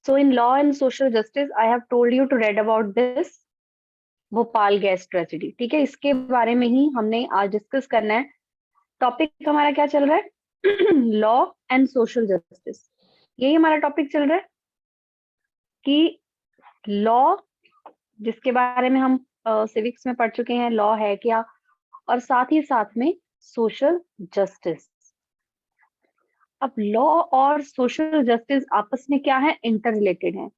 So in law and social justice, I have told you to read about this Bhopal gas tragedy. ठीक है, इसके बारे में ही हमने आज डिस्कस करना है. टॉपिक हमारा क्या चल रहा है? Law and social justice. यही हमारा टॉपिक चल रहा है कि लॉ, जिसके बारे में हम सिविक्स में पढ़ चुके हैं, लॉ है क्या, और साथ ही साथ में सोशल जस्टिस. अब लॉ और सोशल जस्टिस आपस में क्या है? इंटर रिलेटेड है.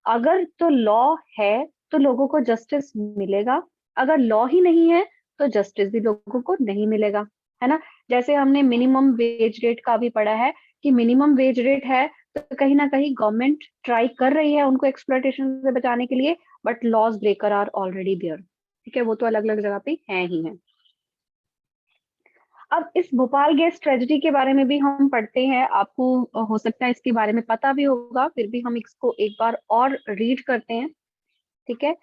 अगर तो लॉ है तो लोगों को जस्टिस मिलेगा, अगर लॉ ही नहीं है तो जस्टिस भी लोगों को नहीं मिलेगा, है ना. जैसे हमने मिनिमम वेज रेट का भी पढ़ा है कि मिनिमम वेज रेट है तो कहीं ना कहीं गवर्नमेंट ट्राई कर रही है उनको एक्सप्लॉयटेशन से बचाने के लिए, but laws breaker are already there. ठीक है, वो तो अलग अलग जगह पे हैं ही हैं. अब इस भोपाल गैस ट्रेजेडी के बारे में भी हम पढ़ते हैं. आपको हो सकता है इसके बारे में पता भी होगा, फिर भी हम इसको एक बार और रीड करते हैं. ठीक है,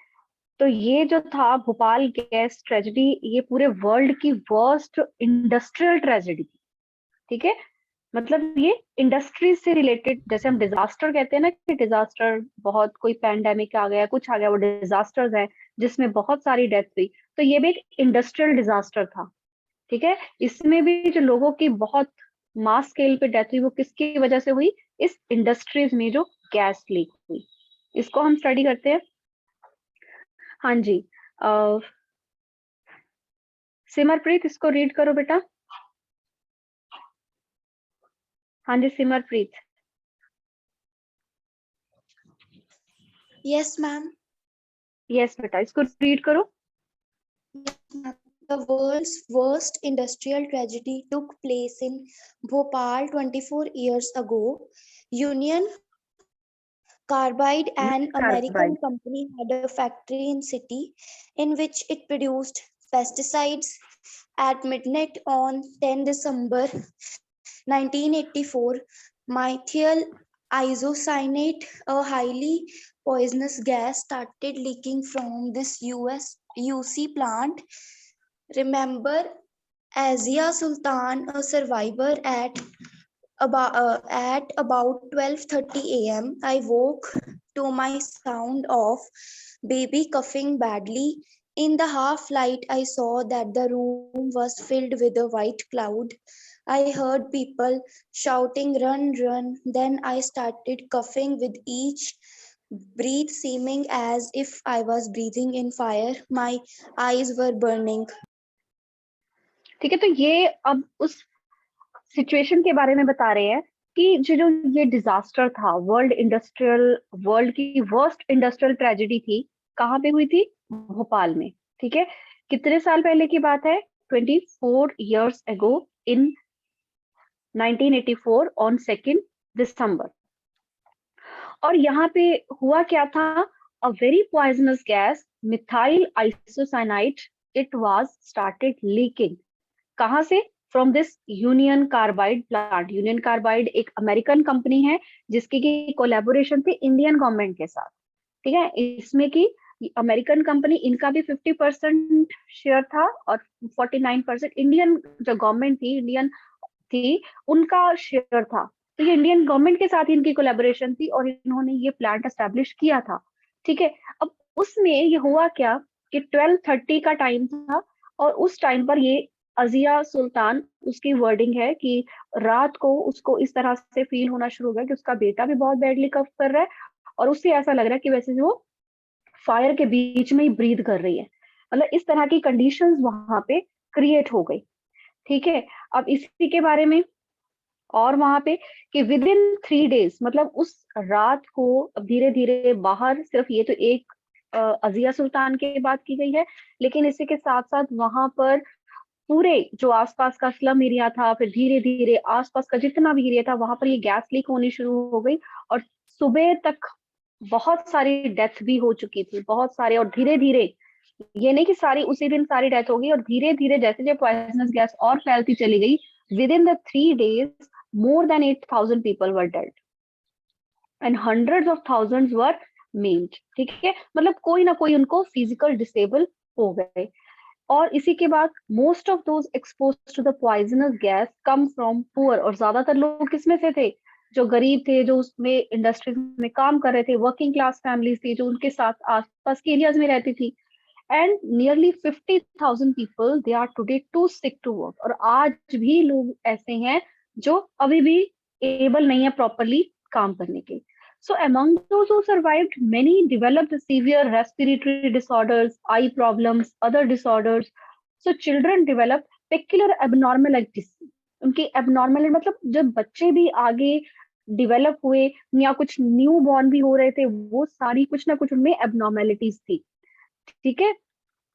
तो ये जो था भोपाल गैस ट्रेजेडी, ये पूरे वर्ल्ड की वर्स्ट इंडस्ट्रियल ट्रेजेडी थी. ठीक है, मतलब ये इंडस्ट्री से रिलेटेड, जैसे हम डिजास्टर कहते हैं ना कि डिजास्टर, बहुत कोई पैंडेमिक आ गया, कुछ आ गया, वो डिजास्टर्स है जिसमें बहुत सारी डेथ हुई. तो ये भी एक इंडस्ट्रियल डिजास्टर था. ठीक है, इसमें भी जो लोगों की बहुत मास स्केल पे डेथ हुई, वो किसकी वजह से हुई? इस इंडस्ट्रीज में जो गैस लीक हुई, इसको हम स्टडी करते हैं. हाँ जी, सिमरप्रीत इसको रीड करो बेटा. हाँ जी सिमरप्रीत. Yes, ma'am. यस बेटा, इसको रीड करो. The world's worst industrial tragedy took place in Bhopal 24 years ago. Union Carbide, an American company, had a factory in city in which it produced pesticides. At midnight on 10 December 1984, methyl isocyanate, a highly poisonous gas, started leaking from this UC plant. Remember Azia Sultan, a survivor, at about 12:30 a.m. I woke to my sound of baby coughing badly. In the half light, I saw that the room was filled with a white cloud. I heard people shouting, "Run, run!" Then I started coughing with each breath, seeming as if I was breathing in fire. My eyes were burning. ठीक है, तो ये अब उस situation के बारे में बता रहे हैं कि जो ये डिजास्टर था, वर्ल्ड की वर्स्ट इंडस्ट्रियल ट्रेजेडी थी, कहाँ पे हुई थी? भोपाल में. ठीक है, कितने साल पहले की बात है? 24 years ago in 1984 on 2nd December. और यहाँ पे हुआ क्या था? A very poisonous gas, methyl isocyanide, it was started leaking. कहाँ से? From this union carbide plant. Union carbide एक अमेरिकन कंपनी है जिसकी की कोलैबोरेशन थी इंडियन गवर्नमेंट के साथ. ठीक है, इसमें की अमेरिकन कंपनी, इनका भी 50% शेयर था और 49% इंडियन जो गवर्नमेंट थी, इंडियन थी, उनका शेयर था. तो ये इंडियन गवर्नमेंट के साथ इनकी कोलैबोरेशन थी और इन्होंने ये प्लांट एस्टेब्लिश किया था. ठीक है, अब उसमें ये हुआ क्या कि 12:30 का टाइम था और उस टाइम पर ये अजिया सुल्तान, उसकी वर्डिंग है कि रात को उसको इस तरह से फील होना शुरू हो गया कि उसका बेटा भी बहुत बैडली कफ कर रहा है और उससे ऐसा लग रहा है कि वैसे वो फायर के बीच में ही ब्रीथ कर रही है. मतलब इस तरह की कंडीशंस वहां पे क्रिएट हो गई. ठीक है, अब इसी के बारे में और वहां पे कि विद इन 3 days, मतलब उस रात को धीरे धीरे बाहर, सिर्फ ये तो एक अजिया सुल्तान की बात की गई है, लेकिन इसी के साथ साथ वहां पर पूरे जो आसपास का स्लम एरिया था, फिर धीरे धीरे आसपास का जितना भी एरिया था, वहां पर ये गैस लीक होनी शुरू हो गई और सुबह तक बहुत सारी डेथ भी हो चुकी थी, बहुत सारे. और धीरे धीरे, ये नहीं कि सारी उसी दिन सारी डेथ हो गई, और धीरे धीरे जैसे जैसे पॉइजनस गैस और फैलती चली गई, with in the 3 days more than 8,000 people were dead and hundreds of thousands were maimed. ठीक है, मतलब कोई ना कोई उनको फिजिकल डिसेबल हो गए. और इसी के बाद most of those expose to the poisonous gas come from poor, और ज्यादातर लोग किसमें से थे? जो गरीब थे, जो उसमें इंडस्ट्रीज में काम कर रहे थे, वर्किंग क्लास फैमिलीज थी जो उनके साथ आसपास के एरियाज में रहती थी। And nearly 50,000 people they are today too sick to work. और आज भी लोग ऐसे हैं जो अभी भी एबल नहीं है प्रॉपरली काम करने के। So among those who survived, many developed severe respiratory disorders, eye problems, other disorders. So children develop peculiar abnormalities. उनकी abnormal मतलब जब बच्चे भी आगे डेवलप हुए या कुछ न्यू बॉर्न भी हो रहे थे, वो सारी कुछ ना कुछ उनमें abnormalities थी। ठीक है,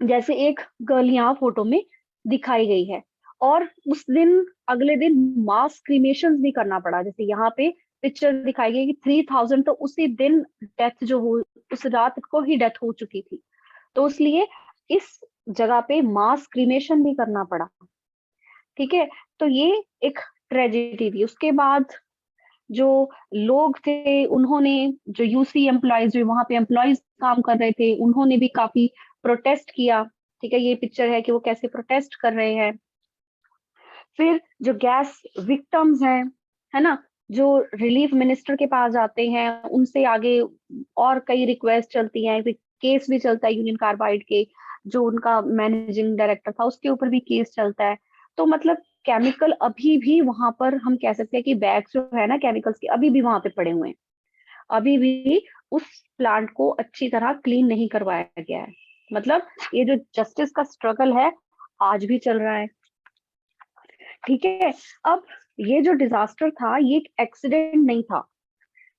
जैसे एक गर्ल यहाँ फोटो में दिखाई गई है। और उस दिन अगले दिन मास क्रीमेशन भी करना पड़ा। जैसे यहाँ पे पिक्चर दिखाई गई कि 3000 तो उसी दिन डेथ जो हो, उस रात को ही डेथ हो चुकी थी। तो इसलिए इस जगह पे मास क्रीमेशन भी करना पड़ा। ठीक है, तो ये एक ट्रेजेडी थी। उसके बाद जो लोग थे उन्होंने, जो यूसी एम्प्लॉयज, जो वहां पे एम्प्लॉयज काम कर रहे थे, उन्होंने भी काफी प्रोटेस्ट किया। ठीक है, ये पिक्चर है कि वो कैसे प्रोटेस्ट कर रहे हैं। फिर जो गैस विक्टिम्स हैं, है ना, जो रिलीफ मिनिस्टर के पास जाते हैं, उनसे आगे और कई रिक्वेस्ट चलती हैं, फिर केस भी चलता है यूनियन कार्बाइड के, जो उनका मैनेजिंग डायरेक्टर था उसके ऊपर भी केस चलता है। तो मतलब केमिकल अभी भी वहां पर, हम कह सकते हैं कि बैग्स जो है ना केमिकल्स के, अभी भी वहां पे पड़े हुए हैं। अभी भी उस प्लांट को अच्छी तरह क्लीन नहीं करवाया गया है। मतलब ये जो जस्टिस का स्ट्रगल है आज भी चल रहा है। ठीक है, अब ये जो डिजास्टर था ये एक एक्सीडेंट नहीं था।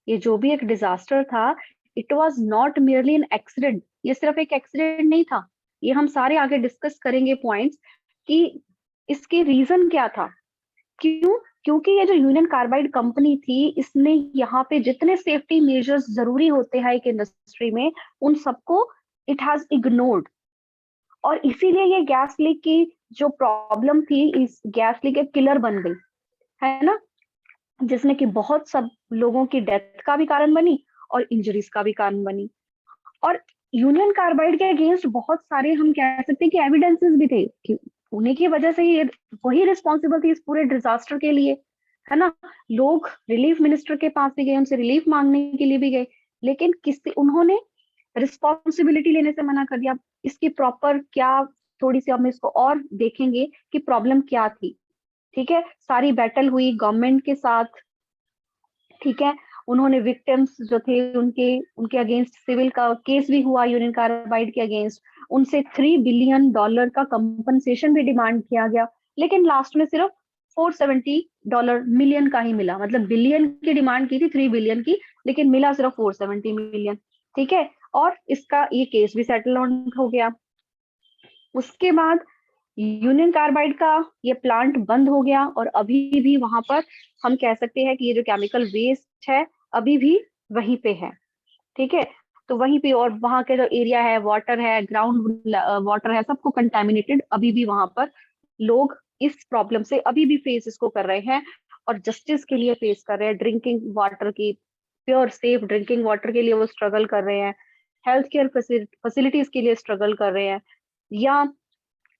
ये जो भी एक डिजास्टर था, it was not merely an accident. ये सिर्फ एक एक्सीडेंट नहीं था। ये हम सारे आगे डिस्कस करेंगे पॉइंट्स कि इसके रीजन क्या था। क्यों? क्योंकि ये जो यूनियन कार्बाइड कंपनी थी, इसने यहाँ पे जितने सेफ्टी मेजर्स जरूरी होते हैं एक इंडस्ट्री में, उन सबको इट हैज इग्नोर्ड। और इसीलिए ये गैस लीक की जो प्रॉब्लम थी, इस गैस लीक एक किलर बन गई, है ना, जिसने कि बहुत सब लोगों की डेथ का भी कारण बनी और इंजरीज का भी कारण बनी। और यूनियन कार्बाइड के अगेंस्ट बहुत सारे, हम कह सकते हैं कि एविडेंसेस भी थे कि उन्हीं की वजह से ही वही रिस्पॉन्सिबल थी इस पूरे डिजास्टर के लिए, है ना। लोग रिलीफ मिनिस्टर के पास भी गए, उनसे रिलीफ मांगने के लिए भी गए, लेकिन किसी, उन्होंने रिस्पॉन्सिबिलिटी लेने से मना कर दिया। इसकी प्रॉपर क्या, थोड़ी सी हम इसको और देखेंगे कि प्रॉब्लम क्या थी। ठीक है, सारी बैटल हुई गवर्नमेंट के साथ। ठीक है, उन्होंने विक्टिम्स जो थे उनके उनके अगेंस्ट सिविल का केस भी हुआ यूनियन कार्बाइड के अगेंस्ट। उनसे $3 बिलियन का कंपनसेशन भी डिमांड किया गया, लेकिन लास्ट में सिर्फ $470 मिलियन का ही मिला। मतलब बिलियन की डिमांड की थी, 3 बिलियन की, लेकिन मिला सिर्फ 470 मिलियन। ठीक है, और इसका ये केस भी सेटलमेंट हो गया। उसके बाद यूनियन कार्बाइड का ये प्लांट बंद हो गया, और अभी भी वहां पर हम कह सकते हैं कि ये जो केमिकल वेस्ट है अभी भी वहीं पे है। ठीक है, तो वहीं पे, और वहां के जो एरिया है, वाटर है, ग्राउंड वाटर है, सबको कंटेमिनेटेड अभी भी वहां पर लोग इस प्रॉब्लम से अभी भी फेस इसको कर रहे हैं, और जस्टिस के लिए फेस कर रहे हैं। ड्रिंकिंग वाटर की, प्योर सेफ ड्रिंकिंग वाटर के लिए वो स्ट्रगल कर रहे हैं, हेल्थ केयर फैसिलिटीज के लिए स्ट्रगल कर रहे हैं, या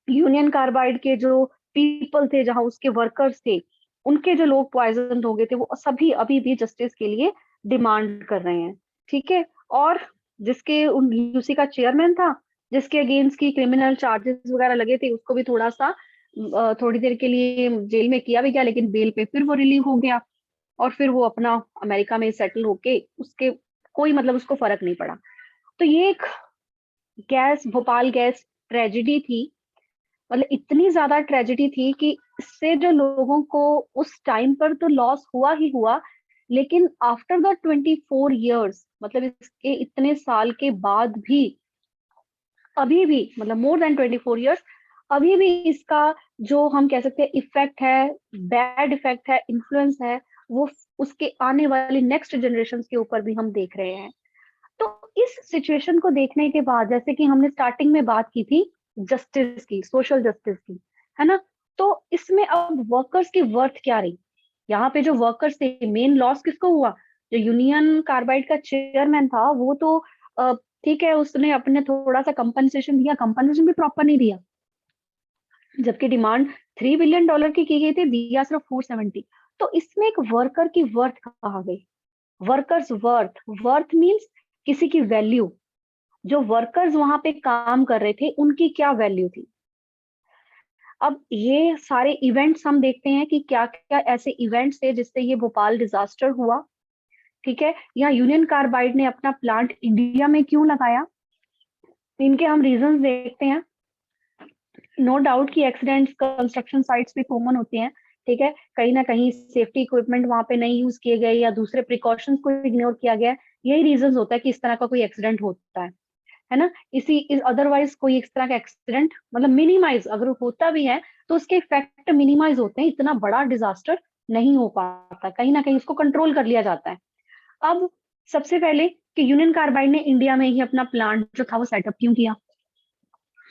यूनियन कार्बाइड के जो पीपल थे, जहां उसके वर्कर्स थे, उनके जो लोग पॉइजन हो गए थे, वो सभी अभी भी जस्टिस के लिए डिमांड कर रहे हैं। ठीक है, और जिसके उन यूसी का चेयरमैन था, जिसके अगेंस्ट की क्रिमिनल चार्जेस वगैरह लगे थे, उसको भी थोड़ा सा थोड़ी देर के लिए जेल में किया भी गया, लेकिन बेल पे फिर वो रिलीव हो गया, और फिर वो अपना अमेरिका में सेटल होके, उसके कोई मतलब उसको फर्क नहीं पड़ा। तो ये एक गैस, भोपाल गैस ट्रेजिडी थी। मतलब इतनी ज्यादा ट्रेजेडी थी कि इससे जो लोगों को उस टाइम पर तो लॉस हुआ ही हुआ, लेकिन आफ्टर द 24 years, मतलब इसके इतने साल के बाद भी अभी भी, मतलब मोर देन 24 years, अभी भी इसका जो हम कह सकते हैं इफेक्ट है, बैड इफेक्ट है, इन्फ्लुएंस है, वो उसके आने वाली नेक्स्ट जनरेशन के ऊपर भी हम देख रहे हैं। तो इस सिचुएशन को देखने के बाद, जैसे कि हमने स्टार्टिंग में बात की थी जस्टिस की, सोशल जस्टिस की, है ना, तो इसमें अब वर्कर्स की वर्थ क्या रही? यहाँ पे जो वर्कर्स थे, मेन लॉस किसको हुआ? जो यूनियन कार्बाइड का चेयरमैन था, वो तो ठीक है, उसने अपने थोड़ा सा कंपनसेशन दिया, कंपनसेशन भी प्रॉपर नहीं दिया, जबकि डिमांड $3 बिलियन की गई थी, दिया सिर्फ 470। तो इसमें एक वर्कर की वर्थ कहा गई, वर्कर्स वर्थ, वर्थ मीन्स किसी की वैल्यू, जो वर्कर्स वहां पे काम कर रहे थे उनकी क्या वैल्यू थी। अब ये सारे इवेंट्स हम देखते हैं कि क्या क्या ऐसे इवेंट्स थे जिससे ये भोपाल डिजास्टर हुआ। ठीक है, या यूनियन कार्बाइड ने अपना प्लांट इंडिया में क्यों लगाया, इनके हम रीजंस देखते हैं। नो डाउट कि एक्सीडेंट्स कंस्ट्रक्शन साइट्स पे कॉमन होते हैं। ठीक है, कहीं ना कहीं सेफ्टी इक्विपमेंट वहां पे नहीं यूज किए गए या दूसरे प्रिकॉशंस को इग्नोर किया गया, यही रीजंस होता है कि इस तरह का कोई एक्सीडेंट होता है ना। अदरवाइज कोई इस तरह का एक्सीडेंट मतलब मिनिमाइज अगर होता भी है तो उसके इफेक्ट मिनिमाइज होते हैं, इतना बड़ा डिजास्टर नहीं हो पाता, कहीं ना कहीं उसको कंट्रोल कर लिया जाता है। अब सबसे पहले कि यूनियन कार्बाइड ने इंडिया में ही अपना प्लांट जो था वो सेटअप क्यों किया,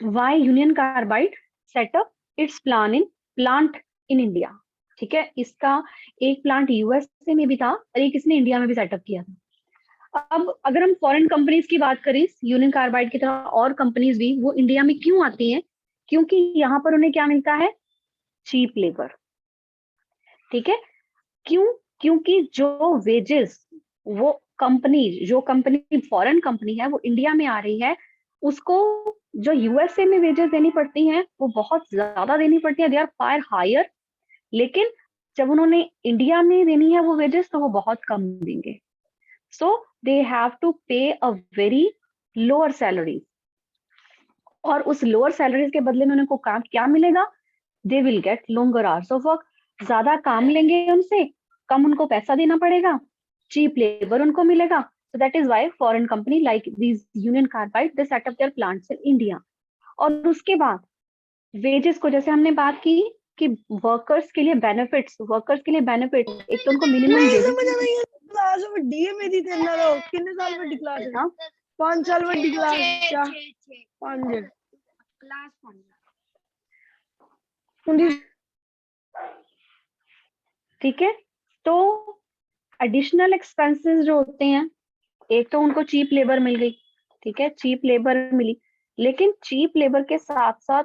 why Union Carbide setup its plant in India. ठीक है, इसका एक प्लांट यूएसए में भी था और एक इसने इंडिया में भी सेटअप किया था। अब अगर हम फॉरेन कंपनीज की बात करें, यूनियन कार्बाइड की तरह और कंपनीज भी वो इंडिया में क्यों आती हैं, क्योंकि यहाँ पर उन्हें क्या मिलता है, चीप लेबर। ठीक है, क्यों, क्योंकि जो वेजेस वो जो कंपनी फॉरेन कंपनी है वो इंडिया में आ रही है, उसको जो यूएसए में वेजेस देनी पड़ती हैं वो बहुत ज्यादा देनी पड़ती है, दे आर फार हायर। लेकिन जब उन्होंने इंडिया में देनी है वो वेजेस तो वो बहुत कम देंगे, सो दे हैव टू पे अ वेरी लोअर सैलरी, और उस लोअर सैलरीज के बदले में उनको काम क्या मिलेगा, they will get longer hours of work, ज्यादा काम लेंगे उनसे, कम उनको पैसा देना पड़ेगा, चीप लेबर उनको मिलेगा। So that is why foreign company like these Union Carbide they set up their plants in India। और उसके बाद वेजेस को जैसे हमने बात की कि वर्कर्स के लिए बेनिफिट्स, वर्कर्स के लिए बेनिफिट, एक तो उनको मिनिमम वेजेस, क्लास ਵੱਡੀ ਹੈ ਮੇਰੀ ਤੇਰੇ ਨਾਲੋਂ ਕਿੰਨੇ ਸਾਲ ਵੱਡੀ क्लास है 5 साल ਵੱਡੀ क्लास क्या 5 क्लास 5। ठीक है, तो एडिशनल एक्सपेंसेस जो होते हैं, एक तो उनको चीप लेबर मिल गई, ठीक है, चीप लेबर मिली, लेकिन चीप लेबर के साथ साथ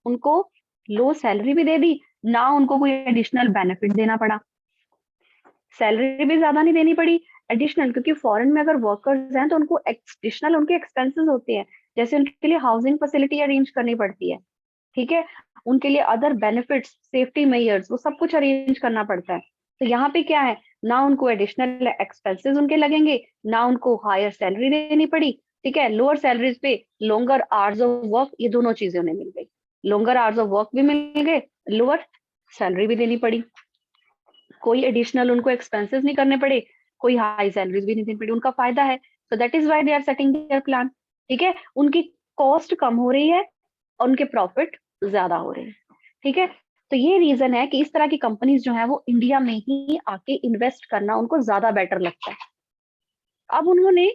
उनको लो सैलरी भी दे दी, ना उनको कोई एडिशनल बेनिफिट देना पड़ा, सैलरी भी ज्यादा नहीं देनी पड़ी एडिशनल, क्योंकि फॉरेन में अगर वर्कर्स हैं तो उनको एडिशनल उनके एक्सपेंसेस होते हैं, जैसे उनके लिए हाउसिंग फैसिलिटी अरेंज करनी पड़ती है। ठीक है, उनके लिए अदर बेनिफिट्स, सेफ्टी मेजर्स, वो सब कुछ अरेंज करना पड़ता है। तो यहाँ पे क्या है, ना उनको एडिशनल एक्सपेंसेस उनके लगेंगे, ना उनको हायर सैलरी देनी पड़ी। ठीक है, लोअर सैलरीज पे लॉन्गर आवर्स ऑफ वर्क, ये दोनों चीजें उन्हें मिल गई, लॉन्गर आवर्स ऑफ वर्क भी मिल गए, लोअर सैलरी भी देनी पड़ी, कोई एडिशनल उनको एक्सपेंसेस नहीं करने पड़े, कोई हाई सैलरीज भी नहीं देनी पड़ी, उनका फायदा है। So that is why they are setting their plan. ठीक है, उनकी कॉस्ट कम हो रही है और उनके प्रॉफिट ज्यादा हो रहे हैं। ठीक है, तो ये रीजन है कि इस तरह की कंपनीज जो है वो इंडिया में ही आके इन्वेस्ट करना उनको ज्यादा बेटर लगता है। अब उन्होंने,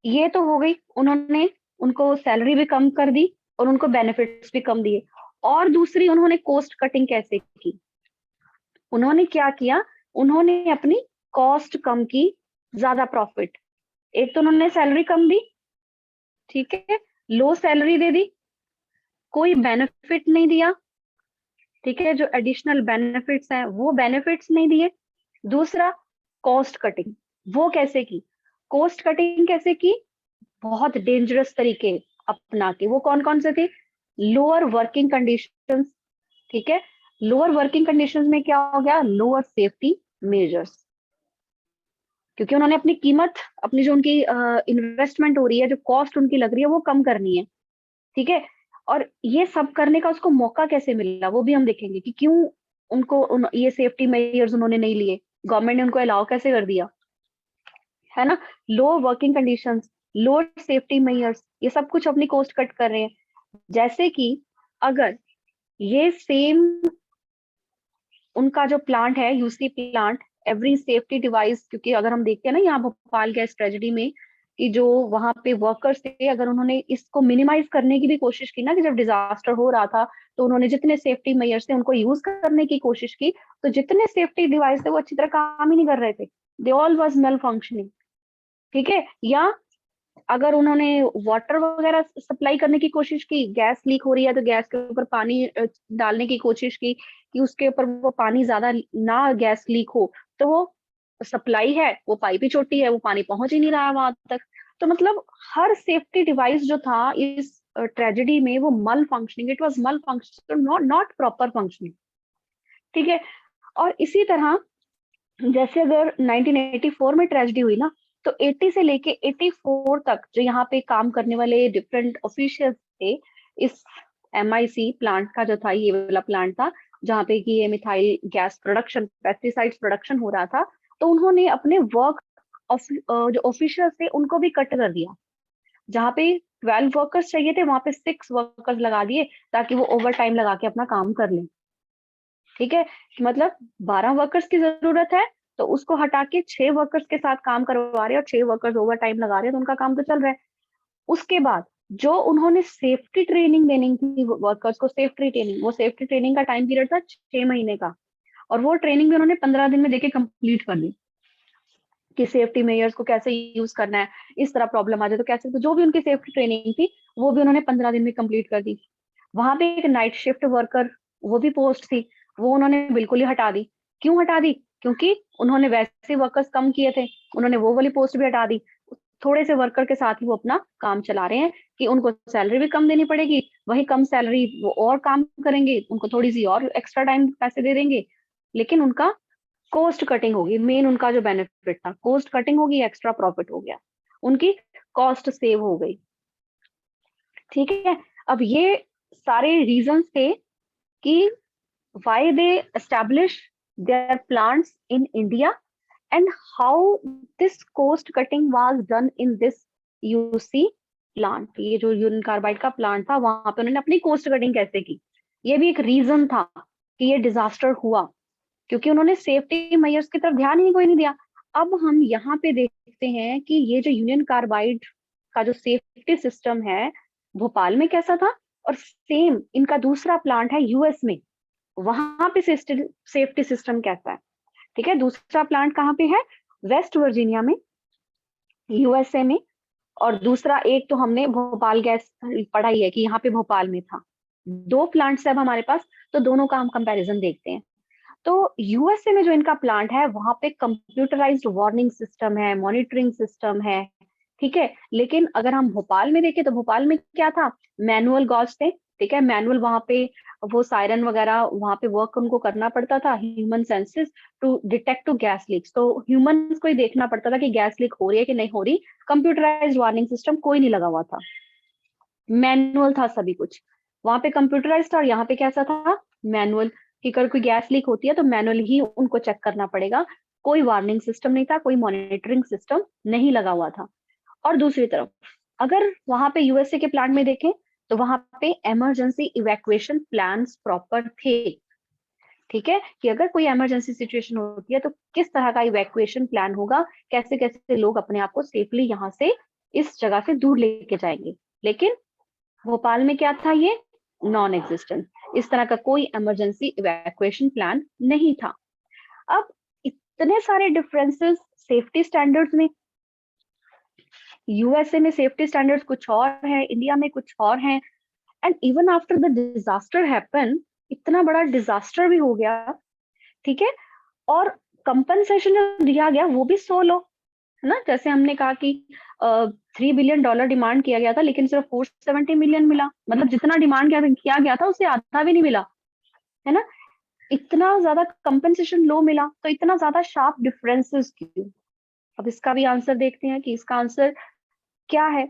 ये तो हो गई, उन्होंने उनको सैलरी भी कम कर दी और उनको बेनिफिट्स भी कम दिए, और दूसरी उन्होंने कॉस्ट कटिंग कैसे की, उन्होंने क्या किया, उन्होंने अपनी कॉस्ट कम की, ज्यादा प्रॉफिट, एक तो उन्होंने सैलरी कम दी, ठीक है, लो सैलरी दे दी, कोई बेनिफिट नहीं दिया, ठीक है, जो एडिशनल बेनिफिट्स हैं वो बेनिफिट्स नहीं दिए। दूसरा कॉस्ट कटिंग, वो कैसे की, कॉस्ट कटिंग कैसे की, बहुत डेंजरस तरीके अपना के, वो कौन कौन से थे, लोअर वर्किंग कंडीशंस। ठीक है, लोअर वर्किंग कंडीशंस में क्या हो गया, लोअर सेफ्टी मेजर्स, क्योंकि उन्होंने अपनी कीमत, अपनी जो उनकी इन्वेस्टमेंट हो रही है, जो कॉस्ट उनकी लग रही है वो कम करनी है। ठीक है, और ये सब करने का उसको मौका कैसे मिला वो भी हम देखेंगे कि क्यों ये सेफ्टी मेजर्स उन्होंने नहीं लिए, गवर्नमेंट ने उनको अलाउ कैसे कर दिया, है ना। लो वर्किंग कंडीशंस, लो सेफ्टी मेजर्स, ये सब कुछ अपनी कॉस्ट कट कर रहे हैं। जैसे कि अगर ये सेम उनका जो प्लांट है, UC plant, every safety device, क्योंकि अगर हम देखते हैं ना यहाँ भोपाल गैस ट्रेजेडी में कि जो वहां पे वर्कर्स थे, अगर उन्होंने इसको मिनिमाइज करने की भी कोशिश की ना, कि जब डिजास्टर हो रहा था तो उन्होंने जितने सेफ्टी मेजर्स थे उनको यूज करने की कोशिश की, तो जितने सेफ्टी डिवाइस थे वो अच्छी तरह काम ही नहीं कर रहे थे, they all was malfunctioning. ठीक है, या अगर उन्होंने वाटर वगैरह सप्लाई करने की कोशिश की, गैस लीक हो रही है तो गैस के ऊपर पानी डालने की कोशिश की कि उसके ऊपर वो पानी ज्यादा ना गैस लीक हो, तो वो सप्लाई है, वो पाइप ही छोटी है, वो पानी पहुंच ही नहीं रहा है वहां तक। तो मतलब हर सेफ्टी डिवाइस जो था इस ट्रेजेडी में वो मल फंक्शनिंग, इट वाज मल functioning, not not proper functioning. ठीक है। और इसी तरह जैसे अगर 1984 में ट्रेजेडी हुई ना, तो 80 से लेके 84 तक जो यहाँ पे काम करने वाले डिफरेंट ऑफिशियल्स थे इस MIC प्लांट का, जो था ये वाला प्लांट था जहाँ पे कि ये methyl gas production, pesticides production हो रहा था, तो उन्होंने अपने वर्क जो ऑफिशियल्स थे उनको भी कट कर दिया। जहाँ पे 12 वर्कर्स चाहिए थे वहां पे 6 वर्कर्स लगा दिए ताकि वो ओवर टाइम लगा के अपना काम कर लें। ठीक है, मतलब 12 वर्कर्स की जरूरत है तो उसको हटा के 6 वर्कर्स के साथ काम करवा रहे हैं, और 6 वर्कर्स ओवर टाइम लगा रहे हैं, तो उनका काम तो चल रहा है। उसके बाद जो उन्होंने सेफ्टी ट्रेनिंग देनी थी वर्कर्स को, सेफ्टी ट्रेनिंग, वो सेफ्टी ट्रेनिंग का टाइम पीरियड था 6 महीने का, और वो ट्रेनिंग भी उन्होंने 15 दिन में देके कंप्लीट कर दी कि सेफ्टी मेजर्स को कैसे यूज करना है, इस तरह प्रॉब्लम आ जाए तो कैसे, तो जो भी उनकी सेफ्टी ट्रेनिंग थी वो भी उन्होंने 15 दिन में कंप्लीट कर दी। वहां पे एक नाइट शिफ्ट वर्कर, वो भी पोस्ट थी, वो उन्होंने बिल्कुल ही हटा दी। क्यों हटा दी? क्योंकि उन्होंने वैसे वर्कर्स कम किए थे, उन्होंने वो वाली पोस्ट भी हटा दी। थोड़े से वर्कर के साथ ही वो अपना काम चला रहे हैं कि उनको सैलरी भी कम देनी पड़ेगी, वही कम सैलरी वो और काम करेंगे, उनको थोड़ी सी और एक्स्ट्रा टाइम पैसे दे देंगे, लेकिन उनका कॉस्ट कटिंग होगी। मेन उनका जो बेनिफिट था, कॉस्ट कटिंग होगी, एक्स्ट्रा प्रॉफिट हो गया, उनकी कॉस्ट सेव हो गई। ठीक है। अब ये सारे रीजंस थे कि why they established their plants in India and how this cost cutting was done in this UC plant। ये जो यूरिन कार्बाइड का प्लांट था वहां पे उन्होंने अपनी कोस्ट कटिंग कैसे की, ये भी एक रीजन था कि ये डिजास्टर हुआ, क्योंकि उन्होंने सेफ्टी मेजर्स की तरफ ध्यान ही कोई नहीं दिया। अब हम यहाँ पे देखते हैं कि ये जो यूनियन कार्बाइड का जो सेफ्टी सिस्टम है भोपाल में कैसा था, और सेम इनका दूसरा प्लांट है US में, वहां पे सेफ्टी सिस्टम कैसा है। ठीक है, दूसरा प्लांट कहाँ पे है? वेस्ट वर्जीनिया में, USA में, और दूसरा एक तो हमने भोपाल गैस पढ़ा ही है कि यहाँ पे भोपाल में था। 2 प्लांट्स है अब हमारे पास, तो दोनों का हम कंपैरिजन देखते हैं। तो USA में जो इनका प्लांट है वहां पे कंप्यूटराइज्ड वार्निंग सिस्टम है, मॉनिटरिंग सिस्टम है। ठीक है, लेकिन अगर हम भोपाल में देखें तो भोपाल में क्या था? मैनुअल गॉज थे। ठीक है, मैनुअल, वहां पे वो सायरन वगैरह वहां पे वर्क उनको करना पड़ता था, human senses to detect to gas leaks, तो ह्यूमंस को ही देखना पड़ता था कि गैस लीक हो रही है कि नहीं हो रही। कंप्यूटराइज्ड वार्निंग सिस्टम कोई नहीं लगा हुआ था, मैनुअल था सभी कुछ। वहां पे कंप्यूटराइज्ड था और यहाँ पे कैसा था? मैनुअल, कि अगर कोई गैस लीक होती है तो मैनुअल ही उनको चेक करना पड़ेगा, कोई वार्निंग सिस्टम नहीं था, कोई मॉनिटरिंग सिस्टम नहीं लगा हुआ था। और दूसरी तरफ अगर वहां पे USA के प्लांट में देखें तो वहां पे इमरजेंसी इवैक्यूएशन प्लान्स प्रॉपर थे। ठीक है, कि अगर कोई इमरजेंसी सिचुएशन होती है तो किस तरह का इवैक्यूएशन प्लान होगा, कैसे कैसे लोग अपने आप को सेफली यहाँ से इस जगह से दूर लेके जाएंगे। लेकिन भोपाल में क्या था? ये नॉन एग्जिस्टेंट, इस तरह का कोई इमरजेंसी इवैक्यूएशन प्लान नहीं था। अब इतने सारे डिफरेंसेस सेफ्टी स्टैंडर्ड्स में, USA में सेफ्टी स्टैंडर्ड्स कुछ और है, इंडिया में कुछ और हैं, and even after the disaster happen, इतना बड़ा डिजास्टर भी हो गया। ठीक है, और कंपनसेशन जो दिया गया वो भी सो लो, है ना। जैसे हमने कहा कि $3 बिलियन डिमांड किया गया था लेकिन सिर्फ 470 मिलियन मिला, मतलब जितना डिमांड किया गया था उससे आधा भी नहीं मिला, है ना। इतना ज्यादा कंपनसेशन लो मिला, तो इतना ज्यादा शार्प डिफरेंसेस क्यों? अब इसका भी आंसर देखते हैं कि इसका आंसर क्या है।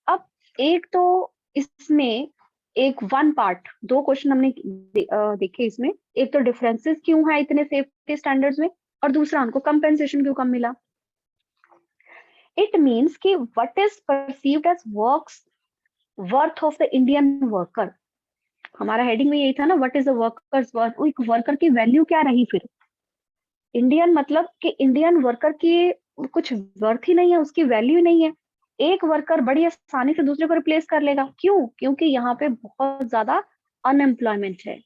अब एक तो इसमें एक वन पार्ट, 2 क्वेश्चन हमने देखे इसमें, एक तो डिफरेंसेस क्यों है इतने सेफ्टी स्टैंडर्ड्स में, और दूसरा उनको कंपेंसेशन क्यों कम मिला। इट मीन्स कि what is perceived as worth of the Indian worker. हमारा हेडिंग में यही था ना, what is the workers worth, एक वर्कर की वैल्यू क्या रही फिर। इंडियन मतलब कि इंडियन वर्कर की कुछ वर्थ ही नहीं है, उसकी वैल्यू नहीं है। एक वर्कर बड़ी आसानी से दूसरे को रिप्लेस कर लेगा, क्यों? क्योंकि यहाँ पे बहुत ज्यादा अनएम्प्लॉयमेंट है,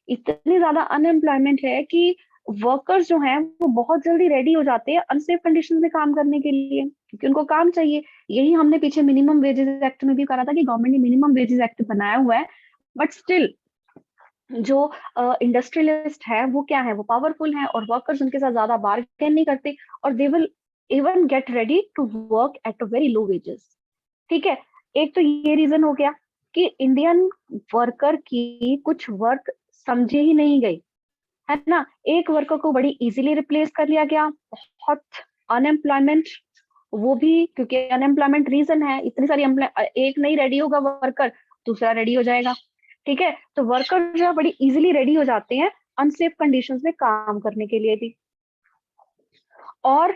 इतनी ज्यादा अनएम्प्लॉयमेंट है कि वर्कर्स जो हैं वो बहुत जल्दी रेडी हो जाते हैं अनसेफ कंडीशन में काम करने के लिए, क्योंकि उनको काम चाहिए। यही हमने पीछे मिनिमम वेजेस एक्ट में भी करा था कि गवर्नमेंट ने मिनिमम वेजेस एक्ट बनाया हुआ है, बट स्टिल जो इंडस्ट्रियलिस्ट है वो क्या है, वो पावरफुल है और वर्कर्स उनके साथ ज्यादा बार्गेन नहीं करते और they will even get ready to work at a very low wages. ठीक है, एक तो ये रीजन हो गया कि इंडियन वर्कर की कुछ वर्क समझे ही नहीं गई, है ना। एक वर्कर को बड़ी इजीली रिप्लेस कर लिया गया, बहुत अनएम्प्लॉयमेंट, वो भी क्योंकि अनएम्प्लॉयमेंट रीजन है, इतनी सारी एक नहीं रेडी होगा वर्कर, दूसरा रेडी हो जाएगा। ठीक है, तो वर्कर जो है बड़ी इजीली रेडी हो जाते हैं अनसेफ कंडीशंस में काम करने के लिए भी, और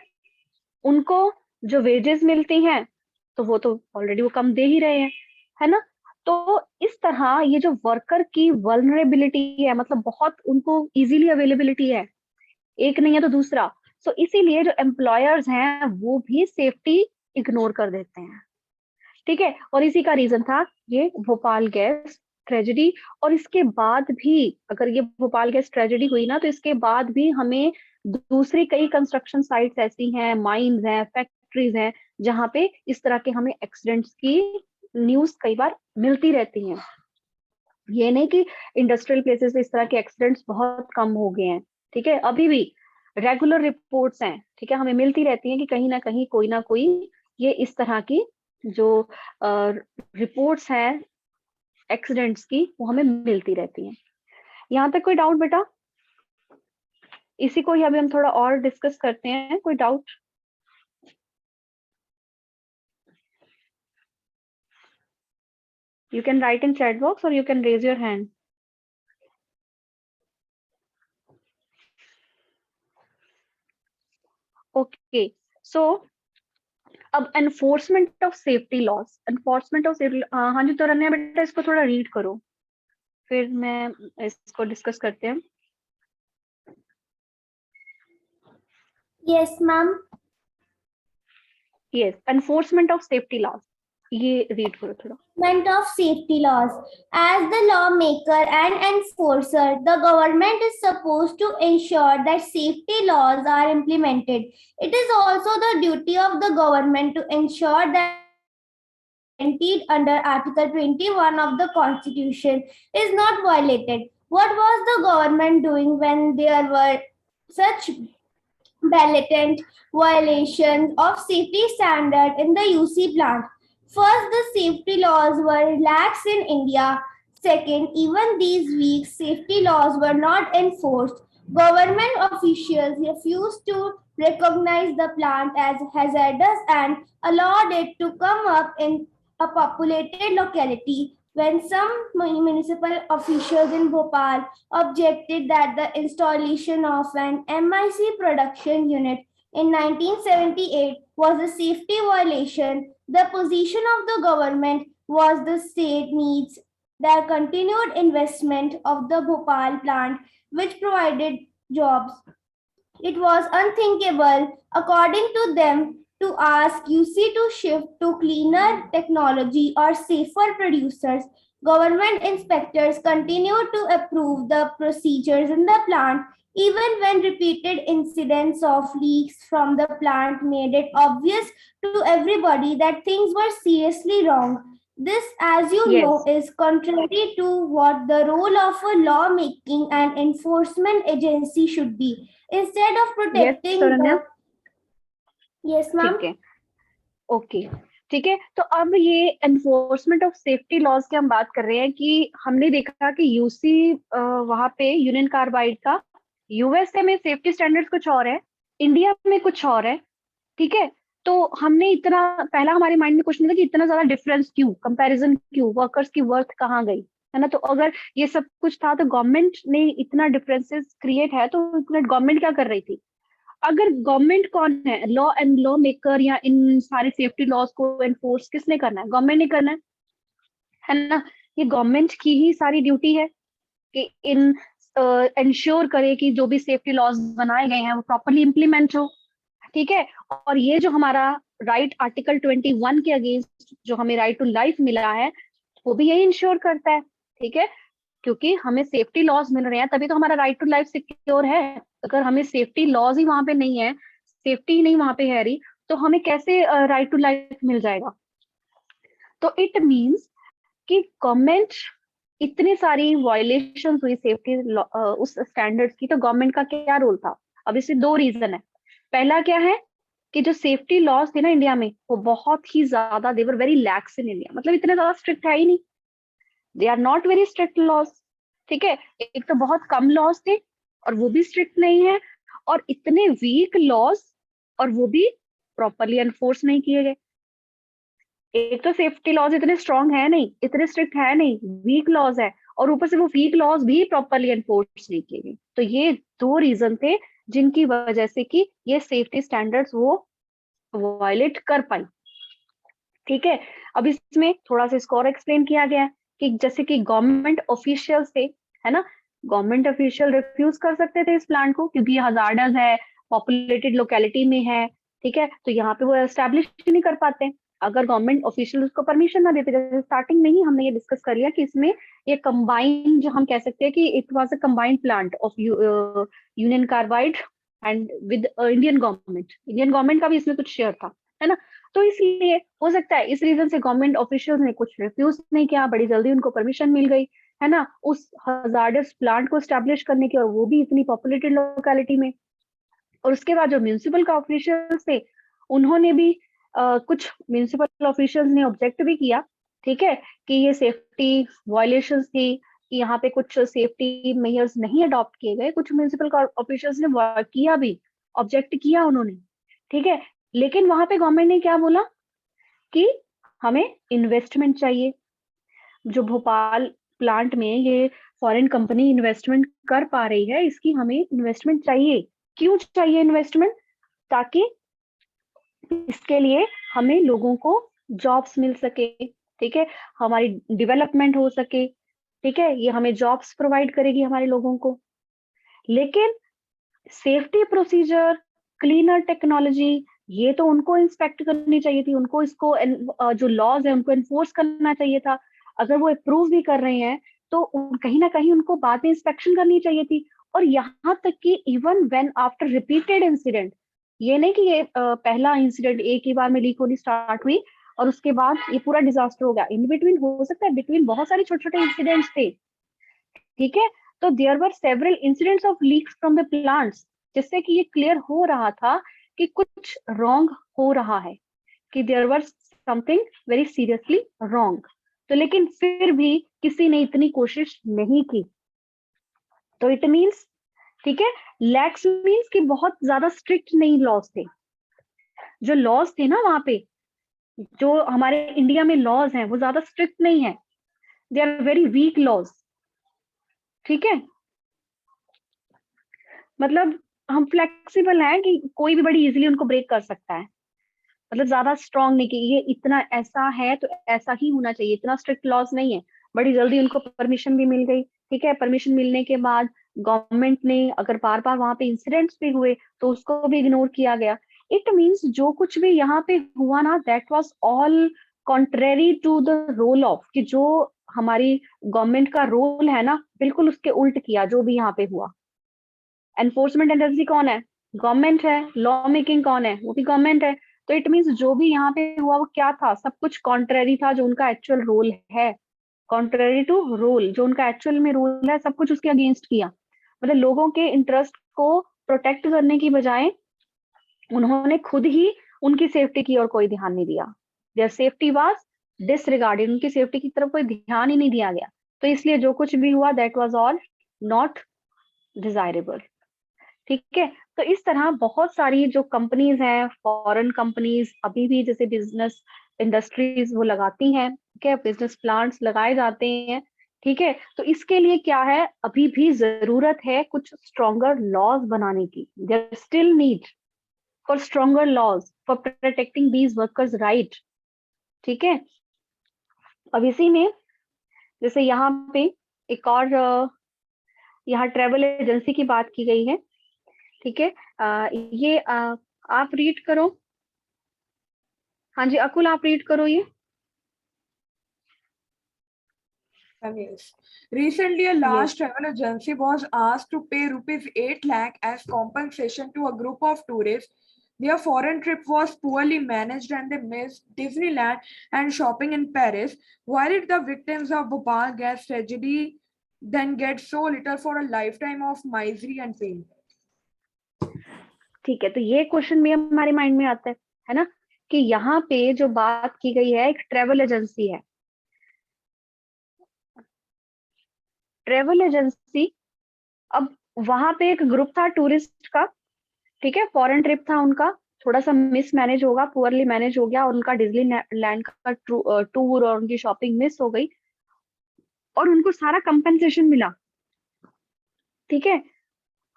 उनको जो वेजेस मिलती हैं तो वो तो ऑलरेडी वो कम दे ही रहे हैं, है ना। तो इस तरह ये जो वर्कर की वल्नरेबिलिटी है, मतलब बहुत उनको इजीली अवेलेबिलिटी है, एक नहीं है तो दूसरा, तो इसीलिए जो एम्प्लॉयर्स हैं वो भी सेफ्टी इग्नोर कर देते हैं। ठीक है, और इसी का रीजन था ये भोपाल गैस ट्रेजेडी। और इसके बाद भी अगर ये भोपाल गैस ट्रेजेडी हुई ना, तो इसके बाद भी हमें दूसरी कई कंस्ट्रक्शन साइट्स ऐसी हैं, माइंस हैं, फैक्ट्रीज हैं, जहां पे इस तरह के हमें एक्सीडेंट्स की न्यूज कई बार मिलती रहती हैं। ये नहीं कि इंडस्ट्रियल प्लेसेस पे इस तरह के एक्सीडेंट्स बहुत कम हो गए हैं। ठीक है, अभी भी रेगुलर रिपोर्ट्स हैं, ठीक है, हमें मिलती रहती हैं कि कहीं ना कोई ये इस तरह की जो रिपोर्ट्स हैं एक्सीडेंट्स की वो हमें मिलती रहती हैं। यहाँ तक कोई डाउट बेटा? इसी को ही अभी हम थोड़ा और डिस्कस करते हैं, कोई doubt? You can write in chat box or you can raise your hand. Okay, so अब enforcement of safety laws, enforcement of safety, हाँ जी तो रन्या बेटा इसको थोड़ा रीड करो, फिर मैं इसको डिस्कस करते हैं। Yes, ma'am. Yes, enforcement of safety laws, ये रीड करो थोड़ा। Enforcement of safety laws. As the lawmaker and enforcer, the government is supposed to ensure that safety laws are implemented. It is also the duty of the government to ensure that guaranteed under Article 21 of the Constitution is not violated. What was the government doing when there were such blatant violations of safety standard in the UC plant? First, the safety laws were relaxed in India. Second, even these weak safety laws were not enforced. Government officials refused to recognize the plant as hazardous and allowed it to come up in a populated locality. When some municipal officials in Bhopal objected that the installation of an MIC production unit in 1978 was a safety violation, the position of the government was the state needs the continued investment of the Bhopal plant, which provided jobs. It was unthinkable, according to them, to ask UC to shift to cleaner technology or safer producers. Government inspectors continued to approve the procedures in the plant even when repeated incidents of leaks from the plant made it obvious to everybody that things were seriously wrong. This, as you know, is contrary to what the role of a lawmaking and enforcement agency should be. Instead of protecting yes ma'am. ठीक है, okay ठीक है। तो अब ये enforcement of safety laws की हम बात कर रहे हैं कि हमने देखा कि यूसी वहां पे यूनियन कार्बाइड का यूएसए में सेफ्टी स्टैंडर्ड्स कुछ और है, इंडिया में कुछ और है। ठीक है, तो हमने इतना पहला हमारे माइंड में कुछ नहीं था कि इतना ज्यादा डिफरेंस क्यों, कंपैरिजन क्यों, वर्कर्स की वर्थ कहाँ गई, है ना। तो अगर ये सब कुछ था तो गवर्नमेंट ने इतना डिफरेंसेस क्रिएट है, तो गवर्नमेंट क्या कर रही थी? अगर गवर्नमेंट कौन है, लॉ एंड लॉ मेकर, या इन सारे सेफ्टी लॉज को एनफोर्स किसने करना है? गवर्नमेंट ने करना है ना। ये गवर्नमेंट की ही सारी ड्यूटी है कि इन इंश्योर करे कि जो भी सेफ्टी लॉज बनाए गए हैं वो प्रॉपरली इम्प्लीमेंट हो। ठीक है, और ये जो हमारा राइट आर्टिकल 21 के अगेंस्ट जो हमें राइट टू लाइफ मिला है, वो भी यही इंश्योर करता है। ठीक है, क्योंकि हमें सेफ्टी लॉज मिल रहे हैं तभी तो हमारा राइट टू लाइफ सिक्योर है, अगर हमें सेफ्टी लॉज ही वहां पे नहीं है, सेफ्टी ही नहीं वहां पे है रही, तो हमें कैसे राइट टू लाइफ मिल जाएगा? तो इट मीन्स कि गवर्नमेंट, इतनी सारी वायलेशन हुई सेफ्टी उस स्टैंडर्ड्स की, तो गवर्नमेंट का क्या रोल था? अब इससे दो रीजन है। पहला क्या है कि जो सेफ्टी लॉज थे ना इंडिया में, वो बहुत ही ज्यादा, they were very lax in India, मतलब इतने ज्यादा स्ट्रिक्ट है ही नहीं, they are not very strict laws. ठीक है, एक तो बहुत कम लॉज थे और वो भी स्ट्रिक्ट नहीं है, और इतने वीक लॉज और वो भी प्रॉपरली एनफोर्स नहीं किए गए। एक तो सेफ्टी लॉज इतने स्ट्रांग है नहीं, इतने स्ट्रिक्ट है नहीं, वीक लॉज है, और ऊपर से वो वीक लॉज भी प्रॉपरली एनफोर्स नहीं किए गए। तो ये दो रीजन थे जिनकी वजह से कि ये सेफ्टी स्टैंडर्ड्स वो वायलेट कर पाई। ठीक है, अब इसमें थोड़ा सा इसको और एक्सप्लेन किया गया है कि जैसे कि गवर्नमेंट ऑफिशियल्स थे, है ना, गवर्नमेंट ऑफिशियल रिफ्यूज कर सकते थे इस प्लांट को क्योंकि ये हजार्डस है, पॉपुलेटेड लोकेलिटी में है। ठीक है, तो यहाँ पे वो एस्टेब्लिश नहीं कर पाते अगर गवर्नमेंट ऑफिशियल उसको परमिशन ना देते। जैसे स्टार्टिंग में ही हमने ये डिस्कस कर लिया कि इसमें ये कंबाइन, जो हम कह सकते हैं कि it was a combined plant of union carbide and with Indian government का भी इसमें कुछ शेयर था, है ना। तो इसलिए हो सकता है इस रीजन से गवर्नमेंट ऑफिशियल्स ने कुछ रिफ्यूज नहीं किया, बड़ी जल्दी उनको परमिशन मिल गई, है ना, उस हजार्डस प्लांट को स्टैब्लिश करने की, और वो भी इतनी पॉपुलेटेड लोकेलिटी में। और उसके बाद जो म्यूनिसिपल का ऑफिशियल्स थे, उन्होंने भी कुछ म्यूनिसिपल ऑफिशियल्स ने ऑब्जेक्ट भी किया, ठीक है, कि ये सेफ्टी वायलेशंस थी, कि यहाँ पे कुछ सेफ्टी मेजर्स नहीं अडॉप्ट किए गए। कुछ म्यूनिसिपल ऑफिशियल्स ने वर्क किया भी, ऑब्जेक्ट किया उन्होंने, ठीक है। लेकिन वहां पे गवर्नमेंट ने क्या बोला कि हमें इन्वेस्टमेंट चाहिए। जो भोपाल प्लांट में ये फॉरेन कंपनी इन्वेस्टमेंट कर पा रही है, इसकी हमें इन्वेस्टमेंट चाहिए। क्यों चाहिए इन्वेस्टमेंट? ताकि इसके लिए हमें लोगों को जॉब्स मिल सके, ठीक है, हमारी डेवलपमेंट हो सके, ठीक है, ये हमें जॉब्स प्रोवाइड करेगी हमारे लोगों को। लेकिन सेफ्टी प्रोसीजर, क्लीनर टेक्नोलॉजी, ये तो उनको इंस्पेक्ट करनी चाहिए थी, उनको इसको जो लॉज है उनको एनफोर्स करना चाहिए था। अगर वो अप्रूव भी कर रहे हैं तो कहीं ना कहीं उनको बाद में इंस्पेक्शन करनी चाहिए थी। और यहाँ तक कि even when after repeated incident, ये नहीं कि ये पहला इंसिडेंट एक ही बार में लीक होनी स्टार्ट हुई और उसके बाद ये पूरा डिजास्टर हो गया। इन बिटवीन हो सकता है, बिटवीन बहुत सारे छोटे छोटे इंसिडेंट्स थे, ठीक है। तो there were several incidents of leaks from the plants, जिससे कि ये क्लियर हो रहा था कि कुछ रॉन्ग हो रहा है, कि there were something very seriously wrong. तो लेकिन फिर भी किसी ने इतनी कोशिश नहीं की। तो इट मीन्स, ठीक है, लैक्स मीन्स कि बहुत ज्यादा स्ट्रिक्ट नहीं लॉज थे। जो लॉज थे ना वहां पे, जो हमारे इंडिया में लॉज हैं वो ज्यादा स्ट्रिक्ट नहीं है, they are very weak laws, ठीक है। मतलब हम फ्लेक्सिबल हैं कि कोई भी बड़ी इजीली उनको ब्रेक कर सकता है, मतलब ज्यादा स्ट्रांग नहीं कि ये इतना ऐसा है तो ऐसा ही होना चाहिए, इतना स्ट्रिक्ट लॉज नहीं है। बड़ी जल्दी उनको परमिशन भी मिल गई, ठीक है। परमिशन मिलने के बाद गवर्नमेंट ने, अगर बार बार वहां पे इंसिडेंट्स भी हुए तो उसको भी इग्नोर किया गया। इट मीन्स जो कुछ भी यहाँ पे हुआ ना, that was all contrary to the role of, कि जो हमारी गवर्नमेंट का रोल है ना, बिल्कुल उसके उल्ट किया जो भी यहाँ पे हुआ। एनफोर्समेंट एजेंसी कौन है? गवर्नमेंट है। लॉ मेकिंग कौन है? वो भी गवर्नमेंट है। तो इट मीन्स जो भी यहाँ पे हुआ वो क्या था? सब कुछ कॉन्ट्रेरी था जो उनका एक्चुअल रोल है, कॉन्ट्रेरी टू रोल, जो उनका एक्चुअल में रोल है, सब कुछ उसके अगेंस्ट किया। मतलब लोगों के इंटरेस्ट को प्रोटेक्ट करने की बजाय उन्होंने खुद ही उनकी सेफ्टी की और कोई ध्यान नहीं दिया। देयर सेफ्टी वाज डिसरिगार्डेड, उनकी सेफ्टी की तरफ कोई ध्यान ही नहीं दिया गया। तो इसलिए जो कुछ भी हुआ, that was all not desirable, ठीक है। तो इस तरह बहुत सारी जो कंपनीज हैं, फॉरेन कंपनीज, अभी भी जैसे बिजनेस इंडस्ट्रीज वो लगाती हैं, ठीक है, बिजनेस प्लांट्स लगाए जाते हैं, ठीक है। तो इसके लिए क्या है, अभी भी जरूरत है कुछ स्ट्रॉन्गर लॉज बनाने की। There still need for stronger laws for protecting these workers right, ठीक है। अब इसी में जैसे यहाँ पे एक और यहाँ ट्रेवल एजेंसी की बात की गई है, ठीक है। ये आप रीड करो। हाँ जी अकुल, आप रीड करो ये। Yes. Recently, a large travel agency was asked to pay rupees 8 lakh as compensation to a group of tourists. Their foreign trip was poorly managed and they missed Disneyland and shopping in Paris. Why did the victims of Bhopal gas tragedy then get so little for a lifetime of misery and pain? ठीक है, तो ये question भी हमारे mind में आता है ना, कि यहाँ पे जो बात की गई है एक ट्रेवल एजेंसी है। ट्रेवल एजेंसी, अब वहां पे एक ग्रुप था टूरिस्ट का, ठीक है, फॉरेन ट्रिप था उनका, थोड़ा सा मिसमैनेज होगा, पुअरली मैनेज हो गया और उनका डिज्नीलैंड का टूर और उनकी शॉपिंग मिस हो गई और उनको सारा कंपेंसेशन मिला, ठीक है,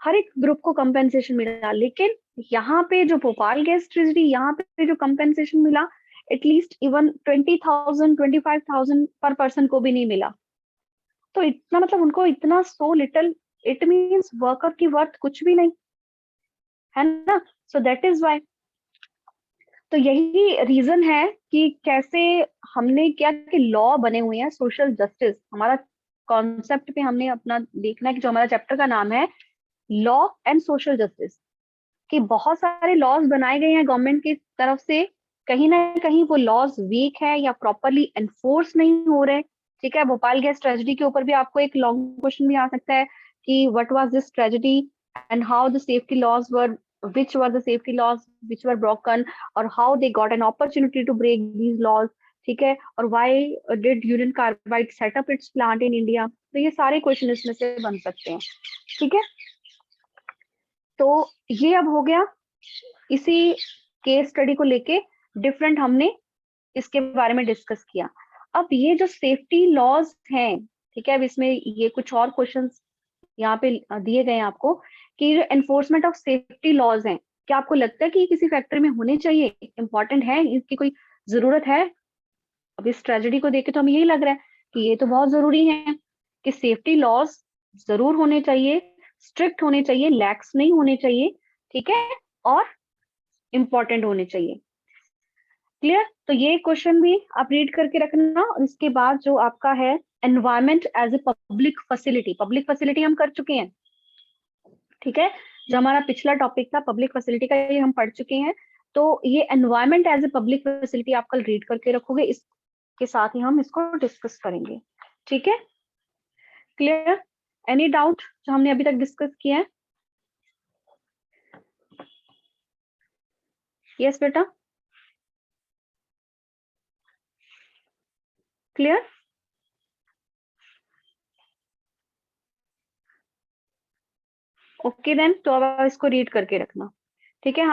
हर एक ग्रुप को कंपेंसेशन मिला। लेकिन यहाँ पे जो भोपाल गैस ट्रेजेडी, यहाँ पे जो कंपेंसेशन मिला, एटलीस्ट इवन 20,000 25,000 पर पर्सन को भी नहीं मिला। तो इतना मतलब उनको इतना so little, it means worker की वर्थ कुछ भी नहीं है ना। सो दैट इज वाई, तो यही रीजन है कि कैसे हमने क्या कि लॉ बने हुए हैं, सोशल जस्टिस हमारा कॉन्सेप्ट पे हमने अपना देखना है कि जो हमारा चैप्टर का नाम है लॉ एंड सोशल जस्टिस, कि बहुत सारे लॉज बनाए गए हैं गवर्नमेंट की तरफ से, कहीं ना कहीं वो लॉज वीक है या प्रॉपरली एनफोर्स नहीं हो रहे। ठीक है, भोपाल गैस ट्रेजेडी के ऊपर भी आपको एक लॉन्ग क्वेश्चन भी आ सकता है कि what was this tragedy and how the safety laws were, which were the safety laws which were broken, or how they got an opportunity to break these laws, ठीक है, और why did Union Carbide set up its plant in India। तो ये सारे question इसमें से बन सकते हैं, ठीक है। तो ये अब हो गया, इसी केस स्टडी को लेके डिफरेंट हमने इसके बारे में डिस्कस किया। अब ये जो सेफ्टी लॉज हैं, ठीक है, अब इसमें ये कुछ और क्वेश्चंस यहाँ पे दिए गए हैं आपको कि जो एनफोर्समेंट ऑफ सेफ्टी लॉज हैं, क्या आपको लगता है कि किसी फैक्ट्री में होने चाहिए, इंपॉर्टेंट है, इसकी कोई जरूरत है? अब इस ट्रेजेडी को देख के तो हमें यही लग रहा है कि ये तो बहुत जरूरी है कि सेफ्टी लॉज जरूर होने चाहिए, स्ट्रिक्ट होने चाहिए, लैक्स नहीं होने चाहिए, ठीक है, और इम्पोर्टेंट होने चाहिए। क्लियर? तो ये क्वेश्चन भी आप रीड करके रखना। और इसके बाद जो आपका है environment as a public facility, public facility हम कर चुके हैं, ठीक है, जो हमारा पिछला टॉपिक था पब्लिक फैसिलिटी का, ये हम पढ़ चुके हैं। तो ये environment as a public facility आप कल रीड करके रखोगे, इसके साथ ही हम इसको डिस्कस करेंगे, ठीक है। क्लियर? एनी डाउट जो हमने अभी तक डिस्कस किया है? यस बेटा, क्लियर? ओके देन, तो अब इसको रीड करके रखना, ठीक है।